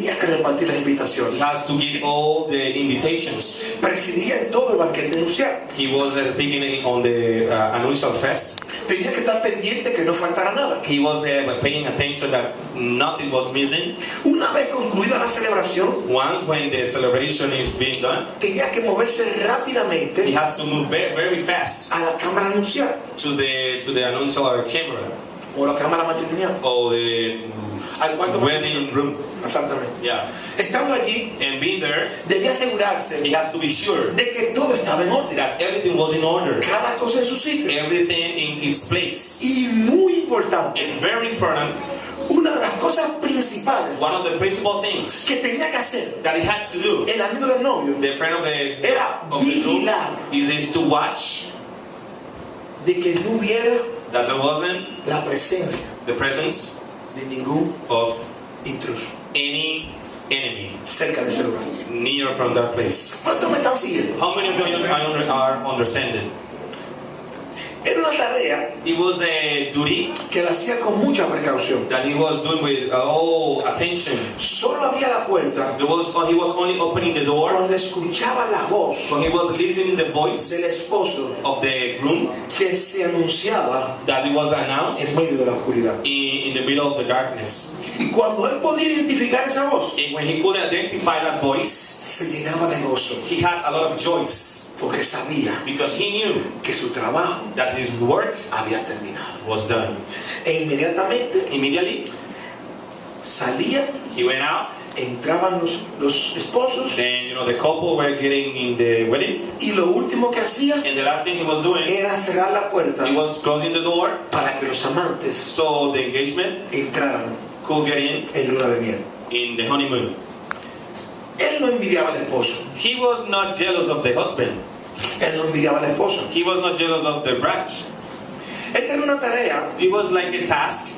tenía que repartir las invitaciones. He has to give all the invitations. Presidía en todo el banquete nupcial. He was speaking on the annuncial fest. Tenía que estar pendiente que no faltara nada. He was paying attention that nothing was missing. Una vez concluida la celebración, Once when the celebration is being done, tenía que moverse rápidamente he has to move very, very fast a la cámara nupcial to the annuncial camera o la cámara matrimonial, or the al cuarto wedding room. Exactamente. Yeah. Estando allí, And being there, debía asegurarse he has to be sure de que todo estaba en orden, that everything was in order, cada cosa en su sitio. everything in its place. Y muy importante, And very important, una de las cosas principales one of the principal things que tenía que hacer that he had to do, el amigo del novio the friend of the era group, vigilar is to watch de que no hubiera that there wasn't la presencia the presence de ningún of intruso any enemy cerca de ese lugar. near from that place. ¿Cuántos me están siguiendo? How many of you are understanding? Era una tarea It was a duty que la hacía con mucha precaución. that he was doing with all attention. Solo abría la puerta He was only opening the door cuando escuchaba la voz when he was listening the voice del esposo of the groom que se anunciaba that it was announced en medio de la oscuridad. in the middle of the darkness. Y cuando él podía identificar esa voz, And when he could identify that voice, se llenaba de gozo, he had a lot of joys porque sabía because he knew que su trabajo that his work había terminado. was done. E inmediatamente Immediately, salía, he went out. entraban los esposos, Then, the couple were getting in the wedding. y lo último que hacía And the last thing he was doing, era cerrar la puerta he was closing the door para que los amantes so the engagement entraran could get in en luna de miel. the honeymoon. Él no envidiaba al esposo, He was not jealous of the husband. él no envidiaba a la esposa. He was not jealous of the bride. Esta era una tarea, It was like a task,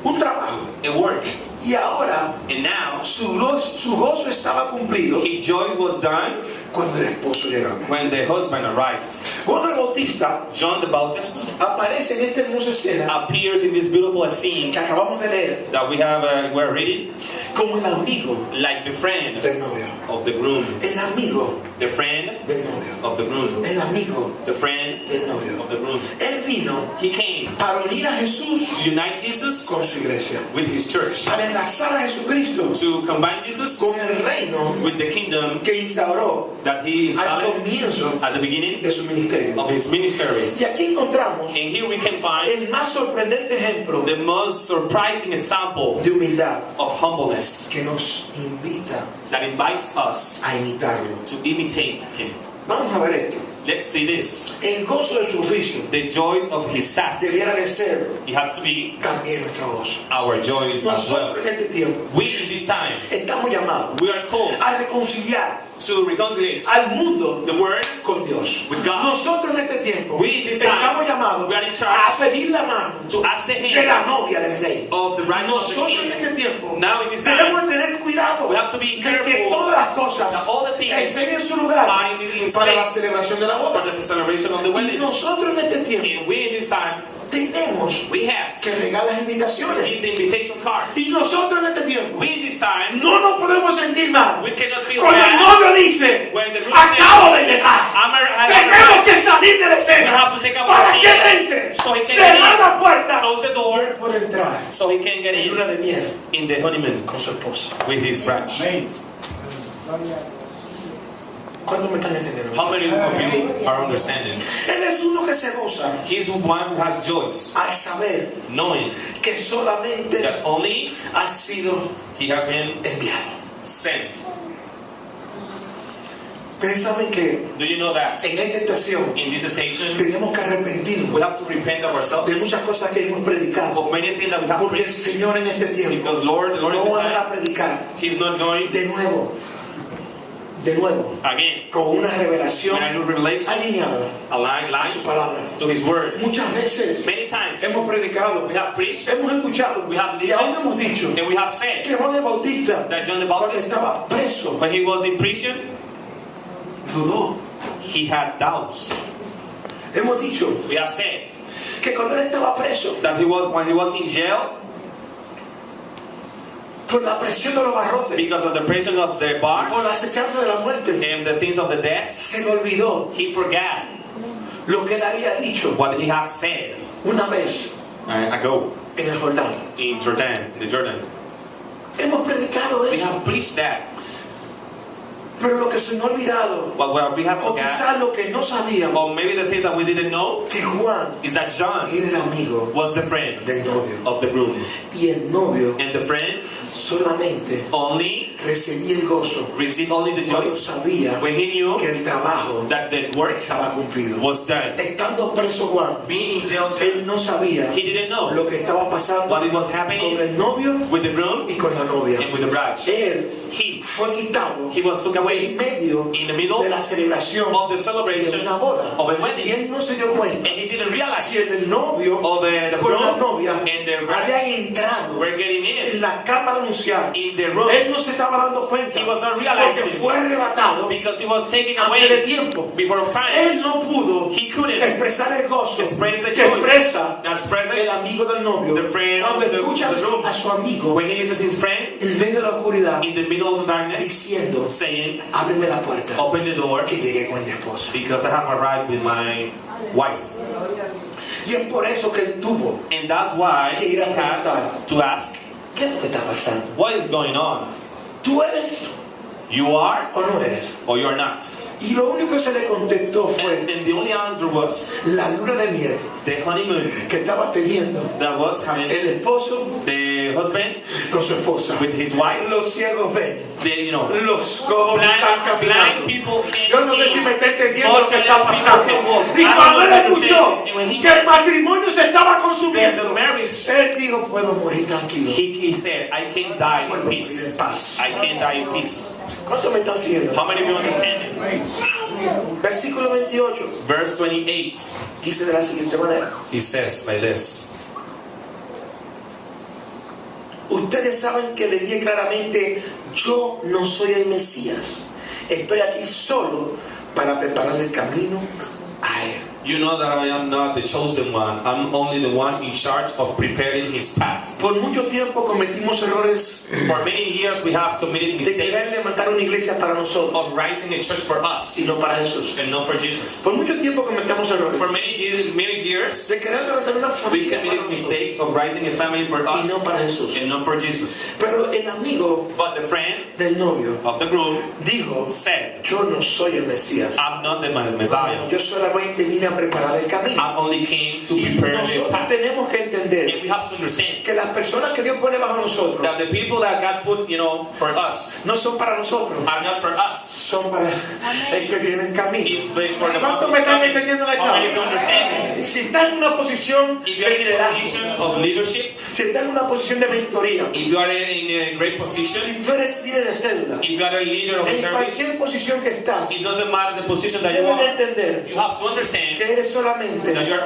un trabajo. a work. Y ahora And now, su gozo estaba cumplido his joy was done cuando el esposo llegaba. when the husband arrived. Juan el Bautista John the Baptist aparece en esta hermosa escena appears in this beautiful scene que acabamos de leer that we're reading, como el amigo like the friend del novio. of the groom, El amigo the friend del novio. of the groom, El amigo the friend del novio. of the groom. Él vino He came para unir a Jesús to unite Jesus con su iglesia, with his church, para enlazar a Jesucristo to combine Jesus con el reino with the kingdom que instauró that he al installed comienzo at the beginning de su ministerio. of his ministry. Y aquí encontramos And here we can find el más sorprendente ejemplo the most surprising example de humildad of humbleness que nos invita that invites us a imitarlo. to imitate him. Vamos a ver esto. Let's see this. El gozo de su oficio The joys of his task. debiera de ser You have to be también nuestro gozo. our joys as well. Nosotros en este tiempo We in this time, estamos llamados we are called a reconciliar to reconcile al mundo the word con Dios. with God. Nosotros en este tiempo We in this time, estamos llamados we are in a charge pedir la mano to ask the de hand la novia del rey. of the right of the Nosotros en king. este tiempo Now in this tenemos time, que tener cuidado we have to be de que careful todas las cosas that all the things estén en su lugar are in para la place celebración de la for boda. the celebration of the Y wedding. nosotros en este tiempo And we in this time, tenemos we have que regar las to invitaciones. give the invitation cards. Y nosotros en este tiempo We in this time, no nos podemos sentir mal we cannot feel cuando el bad novio dice: when the groom acabo says, de llegar. I Tenemos arrived. que salir de la We escena have to take up para the que seat él entre, so he can cerrar la get puerta in, close the y door él puede entrar so he can get en luna in de miel in the honeymoon con su esposa. with his bride. ¿Cuántos me están entendiendo? How many of you are understanding? Él es uno que se goza He's one who has joys, al saber knowing que solamente that only ha sido he has been enviado. sent. Ustedes saben que Do you know that en esta estación in this station tenemos que arrepentirnos we have to repent of ourselves de muchas cosas que hemos predicado, of many things that we have porque el preached? Señor en este tiempo Because Lord no in this va a time, predicar He's not going de nuevo, again con una revelación when I do revelation, alineada aligned a su palabra. to His word. Muchas veces Many times hemos predicado, we have preached hemos escuchado We have y aún hemos dicho and we have said que Juan el Bautista, that John the cuando Baptist, estaba preso, when he was in prison, dudó. he had doubts. Hemos dicho We have said que cuando él estaba preso, that when he was in jail, por la presión de los barrotes, because of the prison of the bars por la acechanza de la muerte, and the things of the death, se le olvidó he forgot lo que él había dicho what he has said una vez ago en el Jordán. in Jordan, the Jordan. Hemos predicado We eso, have preached that, pero lo que se nos ha olvidado, but what we have o forgot, quizás lo que no sabíamos, or maybe the things that we didn't know, que Juan is that John era el amigo was the friend del novio. of the groom, Y el novio and the friend solamente only recibía el gozo received only the cuando joy sabía when he knew que el trabajo that the work estaba cumplido. was done. Estando preso Juan, Being in jail, él no sabía he didn't know lo que estaba pasando what it was con happening el novio with the groom y con la novia. and with the bride. Él He fue quitado was took en away medio in the middle de la celebración of the de celebration una boda. of a Y wedding, él no se dio cuenta and he didn't si realize el novio or the con la groom novia and the bride habían entrado were getting en in la cámara nupcial. in the room Él no se estaba dando cuenta He was not porque realizing fue arrebatado because he was taken antes de away tiempo. before of time. Él no pudo He couldn't expresar el gozo express the que joy expresa that's el present amigo del novio the friend cuando of the escucha groom. a su amigo when he is his friend en medio de la oscuridad in the middle of the darkness diciendo: saying, ábreme la puerta open the door que llegué con mi esposa. because I have arrived with my wife. Y es por eso que él tuvo And that's why que he ir a had preguntar: to ask, ¿qué es lo que está pasando? what is going on? ¿Tú eres You are o no eres? or you're not? Y lo único que se le contestó fue And the only answer was la luna de miel the honeymoon que estaba teniendo that was having el esposo the husband con su esposa. with his wife. Los ciegos ven, The, los cojos están blind caminando. people can't Yo no sé see. si me está entendiendo lo que está Most pasando. people can walk. Y I don't cuando él understand. escuchó And when he que el matrimonio se estaba the consumiendo, marriage, él dijo: puedo morir tranquilo, he said, I can die puedo in morir peace. en paz. I can die in peace. ¿Cuánto me está haciendo? How many of you understand it? Versículo 28 Verse 28, dice de la siguiente manera: he says like this. ustedes saben que le dije claramente: yo no soy el Mesías, estoy aquí solo para preparar el camino a él. You know that I am not the chosen one. I'm only the one in charge of preparing his path. Por mucho tiempo cometimos errores For many years we have committed de querer mistakes levantar una iglesia para nosotros of rising a church for us y no para Jesús. and not for Jesus. Por mucho tiempo cometemos errores For many years de querer levantar una we familia para committed nosotros mistakes of rising a family for y us no para Jesús. and not for Jesus. Pero el amigo But the friend del novio of the groom dijo: said, yo no soy el Mesías, I'm not the Messiah. yo solamente vine a preparar el camino. I only came to Y prepare the nosotros path. tenemos que entender And we have to understand que las personas que Dios pone bajo nosotros that the people that God put, for us no son para nosotros, are not for us. son para el que viene en camino. It's for the ¿Cuántos one me who's están coming. entendiendo la How many of you clave? understand? Si estás en una posición If de you are in a liderazgo, position of leadership, si estás en una posición de mentoría, if you are in a great position, si tú eres líder de célula, if you are a leader of a en service, cualquier posición que estás, it doesn't matter the position that you debes de are. entender You have to understand que eres solamente that you are